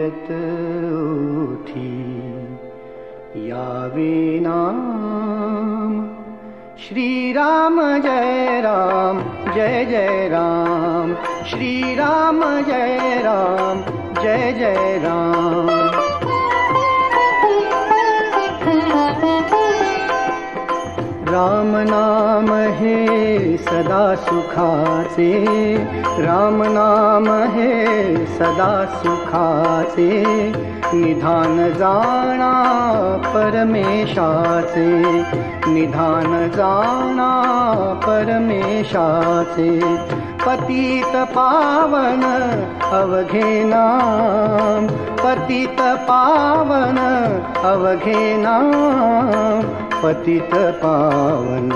ऐकत उठी यावे नाम श्रीराम जय राम जय जय राम श्रीराम जय राम जय जय राम। राम नाम हे सदा सुखाचे राम नाम हे सदा सुखाचे निधान जाणा परमेशाचे निधान जाणा परमेशाचे पतित पावन अवघे नाम पतित पावन अवघे नाम पतित पावन